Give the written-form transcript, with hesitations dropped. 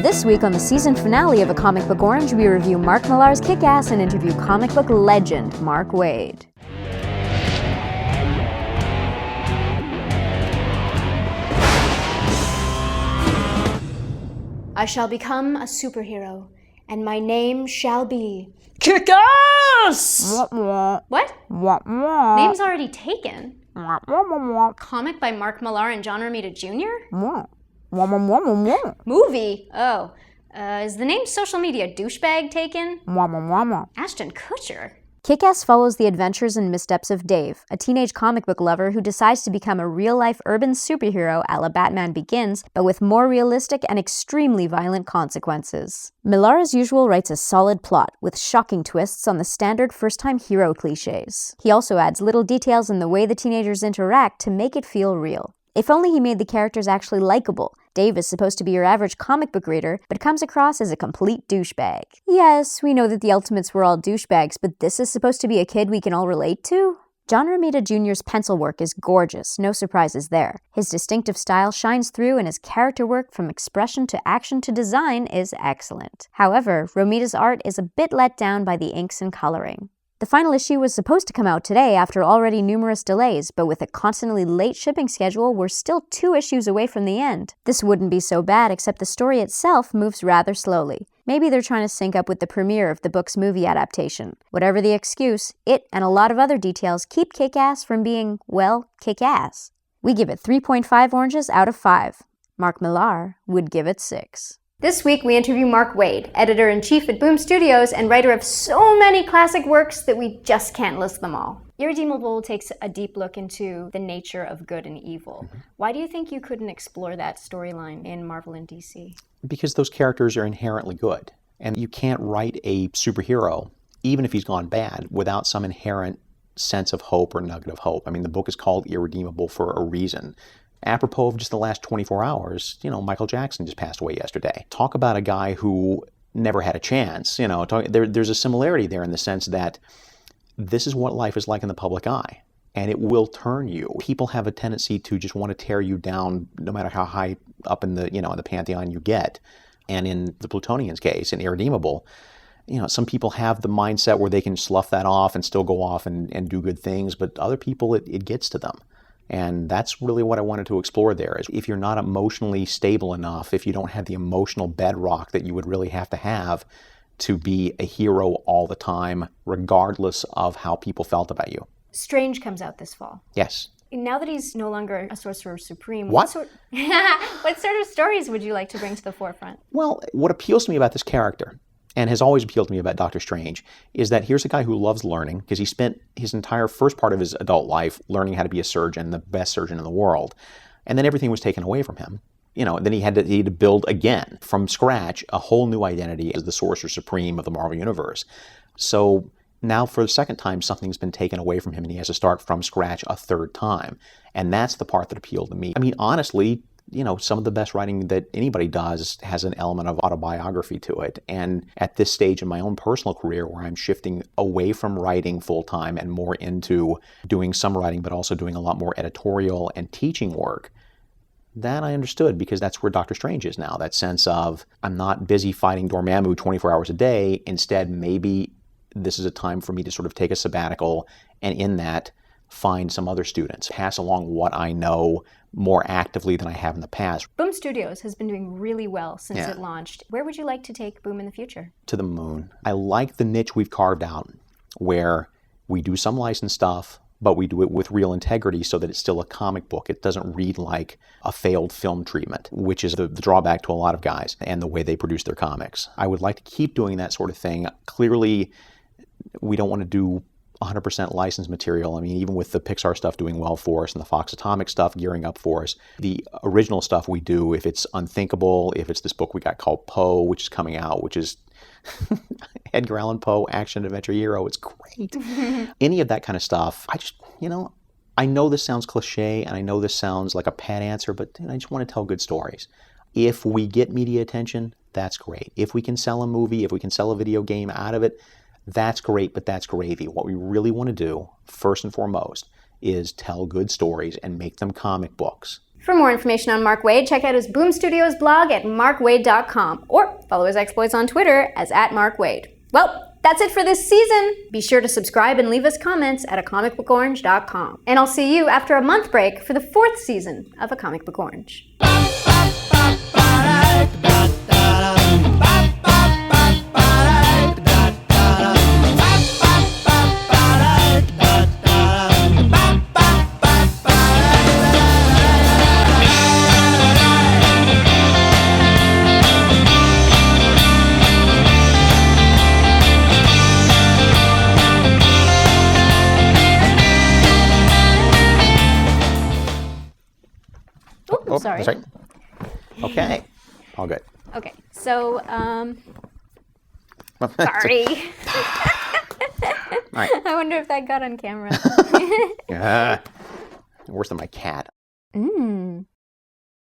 This week on the season finale of A Comic Book Orange, we review Mark Millar's Kick-Ass and interview comic book legend Mark Waid. I shall become a superhero, and my name shall be Kick-Ass! What? Name's already taken. Comic by Mark Millar and John Romita Jr.? Movie? Oh. Is the name Social Media Douchebag taken? Ashton Kutcher? Kick-Ass follows the adventures and missteps of Dave, a teenage comic book lover who decides to become a real-life urban superhero a la Batman Begins, but with more realistic and extremely violent consequences. Millar, as usual, writes a solid plot, with shocking twists on the standard first-time hero cliches. He also adds little details in the way the teenagers interact to make it feel real. If only he made the characters actually likable. Dave is supposed to be your average comic book reader, but comes across as a complete douchebag. Yes, we know that the Ultimates were all douchebags, but this is supposed to be a kid we can all relate to? John Romita Jr.'s pencil work is gorgeous, no surprises there. His distinctive style shines through, and his character work from expression to action to design is excellent. However, Romita's art is a bit let down by the inks and coloring. The final issue was supposed to come out today after already numerous delays, but with a constantly late shipping schedule, we're still 2 issues away from the end. This wouldn't be so bad, except the story itself moves rather slowly. Maybe they're trying to sync up with the premiere of the book's movie adaptation. Whatever the excuse, it and a lot of other details keep Kick-Ass from being, well, kick-ass. We give it 3.5 oranges out of 5. Mark Millar would give it 6. This week we interview Mark Waid, editor-in-chief at Boom Studios and writer of so many classic works that we just can't list them all. Irredeemable takes a deep look into the nature of good and evil. Why do you think you couldn't explore that storyline in Marvel and DC? Because those characters are inherently good. And you can't write a superhero, even if he's gone bad, without some inherent sense of hope or nugget of hope. I mean, the book is called Irredeemable for a reason. Apropos of just the last 24 hours, Michael Jackson just passed away yesterday. Talk about a guy who never had a chance. There's a similarity there in the sense that this is what life is like in the public eye, and it will turn you. People have a tendency to just want to tear you down no matter how high up in the, in the pantheon you get. And in the Plutonian's case, in Irredeemable, some people have the mindset where they can slough that off and still go off and do good things, but other people, it gets to them. And that's really what I wanted to explore there, is if you're not emotionally stable enough, if you don't have the emotional bedrock that you would really have to be a hero all the time, regardless of how people felt about you. Strange comes out this fall. Yes. Now that he's no longer a Sorcerer Supreme, what sort of stories would you like to bring to the forefront? Well, what appeals to me about this character, and has always appealed to me about Doctor Strange, is that here's a guy who loves learning, because he spent his entire first part of his adult life learning how to be a surgeon, the best surgeon in the world. And then everything was taken away from him. Then he had to build again, from scratch, a whole new identity as the Sorcerer Supreme of the Marvel Universe. So now for the second time, something's been taken away from him, and he has to start from scratch a third time. And that's the part that appealed to me. I mean, honestly, some of the best writing that anybody does has an element of autobiography to it. And at this stage in my own personal career, where I'm shifting away from writing full-time and more into doing some writing, but also doing a lot more editorial and teaching work, that I understood, because that's where Doctor Strange is now. That sense of, I'm not busy fighting Dormammu 24 hours a day. Instead, maybe this is a time for me to sort of take a sabbatical, and in that, find some other students, pass along what I know more actively than I have in the past. Boom Studios has been doing really well since it launched. Where would you like to take Boom in the future? To the moon. I like the niche we've carved out, where we do some licensed stuff, but we do it with real integrity so that it's still a comic book. It doesn't read like a failed film treatment, which is the drawback to a lot of guys and the way they produce their comics. I would like to keep doing that sort of thing. Clearly, we don't want to do 100% licensed material. I mean, even with the Pixar stuff doing well for us and the Fox Atomic stuff gearing up for us, the original stuff we do, if it's Unthinkable, if it's this book we got called Poe, which is coming out, which is Edgar Allan Poe, action adventure hero, it's great. Any of that kind of stuff, I just, I know this sounds cliche and I know this sounds like a pat answer, but I just want to tell good stories. If we get media attention, that's great. If we can sell a movie, if we can sell a video game out of it, that's great, but that's gravy. What we really want to do, first and foremost, is tell good stories and make them comic books. For more information on Mark Waid, check out his Boom Studios blog at markwaid.com or follow his exploits on Twitter as @MarkWaid. Well, that's it for this season. Be sure to subscribe and leave us comments at acomicbookorange.com. And I'll see you after a month break for the 4th season of A Comic Book Orange. Oh, sorry. that's right. Okay. All good. Okay, so, sorry. All right. I wonder if that got on camera. Yeah. Worse than my cat. Mmm.